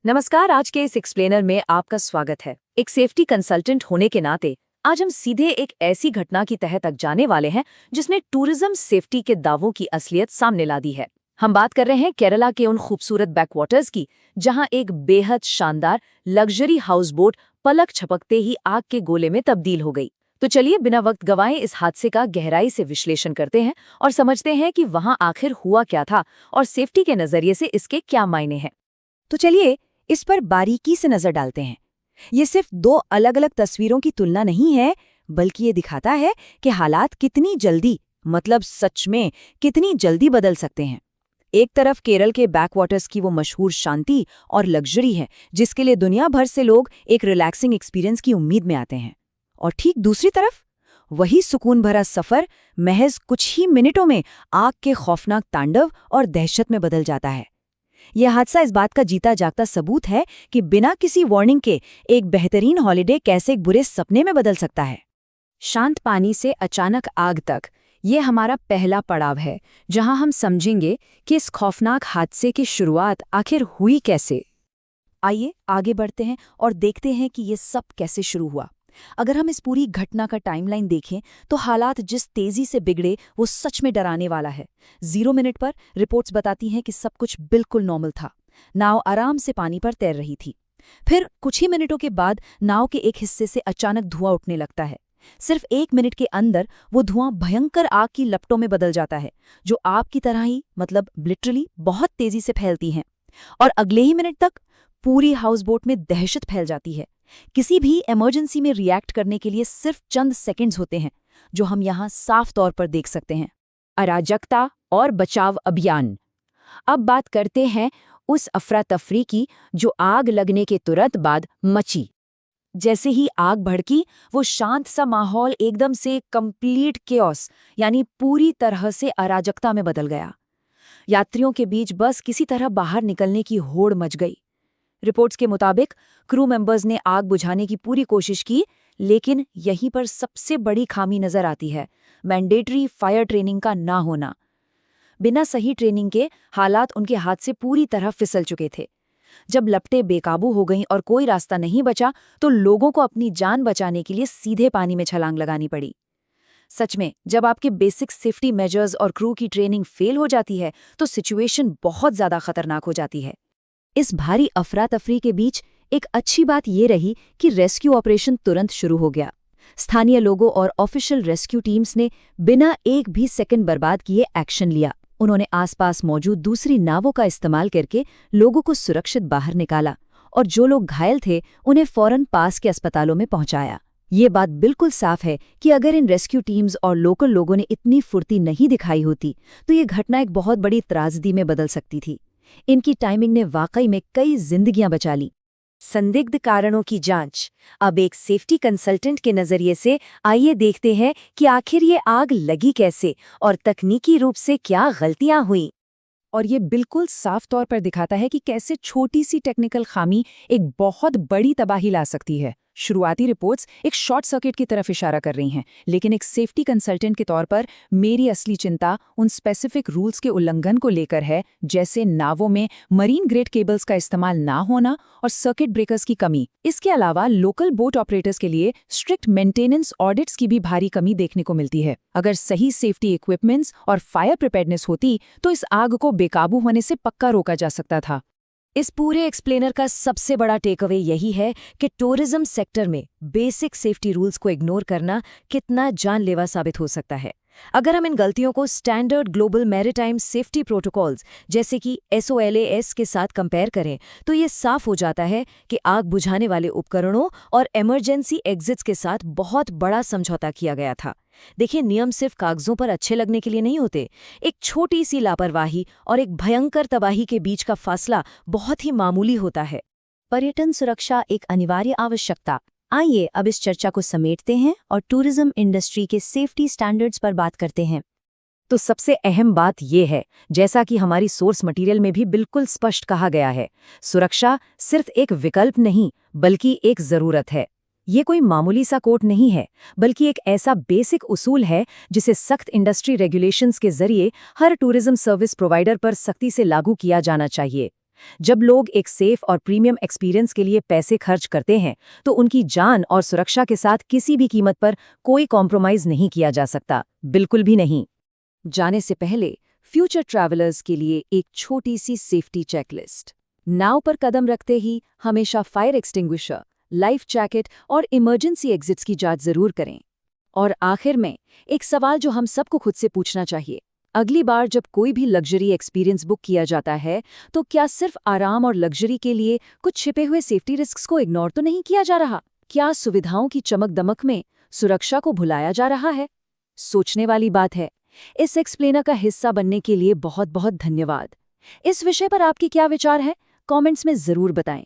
नमस्कार। आज के इस एक्सप्लेनर में आपका स्वागत है। एक सेफ्टी कंसल्टेंट होने के नाते आज हम सीधे एक ऐसी घटना की तह तक जाने वाले हैं जिसने टूरिज्म सेफ्टी के दावों की असलियत सामने ला दी है। हम बात कर रहे हैं केरला के उन खूबसूरत बैकवाटर्स की जहां एक बेहद शानदार लग्जरी हाउस बोट पलक झपकते ही आग के गोले में तब्दील हो गई। तो चलिए बिना वक्त गवाए इस हादसे का गहराई से विश्लेषण करते हैं और समझते हैं कि वहां आखिर हुआ क्या था और सेफ्टी के नजरिए से इसके क्या मायने हैं। तो चलिए इस पर बारीकी से नजर डालते हैं। ये सिर्फ दो अलग अलग तस्वीरों की तुलना नहीं है, बल्कि ये दिखाता है कि हालात कितनी जल्दी, मतलब सच में कितनी जल्दी बदल सकते हैं। एक तरफ केरल के बैकवाटर्स की वो मशहूर शांति और लग्जरी है जिसके लिए दुनिया भर से लोग एक रिलैक्सिंग एक्सपीरियंस की उम्मीद में आते हैं, और ठीक दूसरी तरफ वही सुकून भरा सफर महज कुछ ही मिनटों में आग के खौफनाक तांडव और दहशत में बदल जाता है। यह हादसा इस बात का जीता जागता सबूत है कि बिना किसी वार्निंग के एक बेहतरीन हॉलिडे कैसे एक बुरे सपने में बदल सकता है। शांत पानी से अचानक आग तक, ये हमारा पहला पड़ाव है जहां हम समझेंगे कि इस खौफनाक हादसे की शुरुआत आखिर हुई कैसे। आइए आगे बढ़ते हैं और देखते हैं कि ये सब कैसे शुरू हुआ। अगर हम इस पूरी घटना का टाइमलाइन देखें तो हालात जिस तेजी से बिगड़े वो सच में डराने वाला है। 0 मिनट पर रिपोर्ट्स बताती हैं कि सब कुछ बिल्कुल नॉर्मल था। नाव आराम से पानी पर तैर रही थी। फिर कुछ ही मिनटों के बाद नाव के एक हिस्से से अचानक धुआं उठने लगता है। सिर्फ 1 मिनट के अंदर वो धुआं भयंकर आग की लपटों में बदल जाता है, जो आग की तरह ही, मतलब लिटरली बहुत तेजी से फैलती हैं। और अगले ही मिनट तक पूरी हाउस बोट में दहशत फैल जाती है। किसी भी इमरजेंसी में रिएक्ट करने के लिए सिर्फ चंद सेकंड्स होते हैं, जो हम यहाँ साफ तौर पर देख सकते हैं। अराजकता और बचाव अभियान। अब बात करते हैं उस अफरा तफरी की जो आग लगने के तुरंत बाद मची। जैसे ही आग भड़की, वो शांत सा माहौल एकदम से कंप्लीट केओस, यानी पूरी तरह से अराजकता में बदल गया। यात्रियों के बीच बस किसी तरह बाहर निकलने की होड़ मच गई। रिपोर्ट्स के मुताबिक क्रू मेंबर्स ने आग बुझाने की पूरी कोशिश की, लेकिन यहीं पर सबसे बड़ी खामी नजर आती है, मैंडेटरी फायर ट्रेनिंग का ना होना। बिना सही ट्रेनिंग के हालात उनके हाथ से पूरी तरह फिसल चुके थे। जब लपटें बेकाबू हो गईं और कोई रास्ता नहीं बचा, तो लोगों को अपनी जान बचाने के लिए सीधे पानी में छलांग लगानी पड़ी। सच में, जब आपके बेसिक सेफ्टी मेजर्स और क्रू की ट्रेनिंग फेल हो जाती है तो सिचुएशन बहुत ज्यादा खतरनाक हो जाती है। इस भारी अफरा तफरी के बीच एक अच्छी बात ये रही कि रेस्क्यू ऑपरेशन तुरंत शुरू हो गया। स्थानीय लोगों और ऑफिशियल रेस्क्यू टीम्स ने बिना एक भी सेकंड बर्बाद किए एक्शन लिया। उन्होंने आसपास मौजूद दूसरी नावों का इस्तेमाल करके लोगों को सुरक्षित बाहर निकाला, और जो लोग घायल थे उन्हें फौरन पास के अस्पतालों में पहुंचाया। ये बात बिल्कुल साफ है कि अगर इन रेस्क्यू टीम्स और लोकल लोगों ने इतनी फुर्ती नहीं दिखाई होती तो ये घटना एक बहुत बड़ी त्रासदी में बदल सकती थी। इनकी टाइमिंग ने वाकई में कई जिंदगियां बचा ली। संदिग्ध कारणों की जांच। अब एक सेफ्टी कंसल्टेंट के नजरिए से आइए देखते हैं कि आखिर ये आग लगी कैसे और तकनीकी रूप से क्या गलतियां हुई। और ये बिल्कुल साफ तौर पर दिखाता है कि कैसे छोटी सी टेक्निकल खामी एक बहुत बड़ी तबाही ला सकती है। शुरुआती रिपोर्ट्स एक शॉर्ट सर्किट की तरफ इशारा कर रही हैं, लेकिन एक सेफ्टी कंसल्टेंट के तौर पर मेरी असली चिंता उन स्पेसिफिक रूल्स के उल्लंघन को लेकर है, जैसे नावों में मरीन ग्रेड केबल्स का इस्तेमाल ना होना और सर्किट ब्रेकर्स की कमी। इसके अलावा लोकल बोट ऑपरेटर्स के लिए स्ट्रिक्ट मेंटेनेंस ऑडिट्स की भी भारी कमी देखने को मिलती है। अगर सही सेफ्टी इक्विपमेंट्स और फायर प्रिपेयर्डनेस होती तो इस आग को बेकाबू होने से पक्का रोका जा सकता था। इस पूरे एक्सप्लेनर का सबसे बड़ा टेकअवे यही है कि टूरिज्म सेक्टर में बेसिक सेफ्टी रूल्स को इग्नोर करना कितना जानलेवा साबित हो सकता है। अगर हम इन गलतियों को standard global maritime safety protocols जैसे कि SOLAS के साथ कंपेयर करें तो ये साफ हो जाता है कि आग बुझाने वाले उपकरणों और इमरजेंसी एग्जिट्स के साथ बहुत बड़ा समझौता किया गया था। देखिए, नियम सिर्फ कागजों पर अच्छे लगने के लिए नहीं होते। एक छोटी सी लापरवाही और एक भयंकर तबाही के बीच का फासला बहुत ही मामूली होता है। पर्यटन सुरक्षा एक अनिवार्य आवश्यकता। आइए अब इस चर्चा को समेटते हैं और टूरिज्म इंडस्ट्री के सेफ्टी स्टैंडर्ड्स पर बात करते हैं। तो सबसे अहम बात यह है, जैसा कि हमारी सोर्स मटेरियल में भी बिल्कुल स्पष्ट कहा गया है, सुरक्षा सिर्फ एक विकल्प नहीं बल्कि एक जरूरत है। ये कोई मामूली सा कोड नहीं है, बल्कि एक ऐसा बेसिक उसूल है जिसे सख्त इंडस्ट्री रेगुलेशंस के जरिए हर टूरिज्म सर्विस प्रोवाइडर पर सख्ती से लागू किया जाना चाहिए। जब लोग एक सेफ और प्रीमियम एक्सपीरियंस के लिए पैसे खर्च करते हैं तो उनकी जान और सुरक्षा के साथ किसी भी कीमत पर कोई कॉम्प्रोमाइज नहीं किया जा सकता, बिल्कुल भी नहीं। जाने से पहले फ्यूचर ट्रैवलर्स के लिए एक छोटी सी सेफ्टी चेकलिस्ट। नाव पर कदम रखते ही हमेशा फायर एक्सटिंग्विशर, लाइफ जैकेट और इमरजेंसी एग्जिट्स की जांच जरूर करें। और आखिर में एक सवाल जो हम सबको खुद से पूछना चाहिए, अगली बार जब कोई भी लग्जरी एक्सपीरियंस बुक किया जाता है तो क्या सिर्फ आराम और लग्जरी के लिए कुछ छिपे हुए सेफ्टी रिस्क्स को इग्नोर तो नहीं किया जा रहा? क्या सुविधाओं की चमक दमक में सुरक्षा को भुलाया जा रहा है? सोचने वाली बात है। इस एक्सप्लेनर का हिस्सा बनने के लिए बहुत बहुत धन्यवाद। इस विषय पर आपके क्या विचार हैं? कमेंट्स में जरूर बताएं।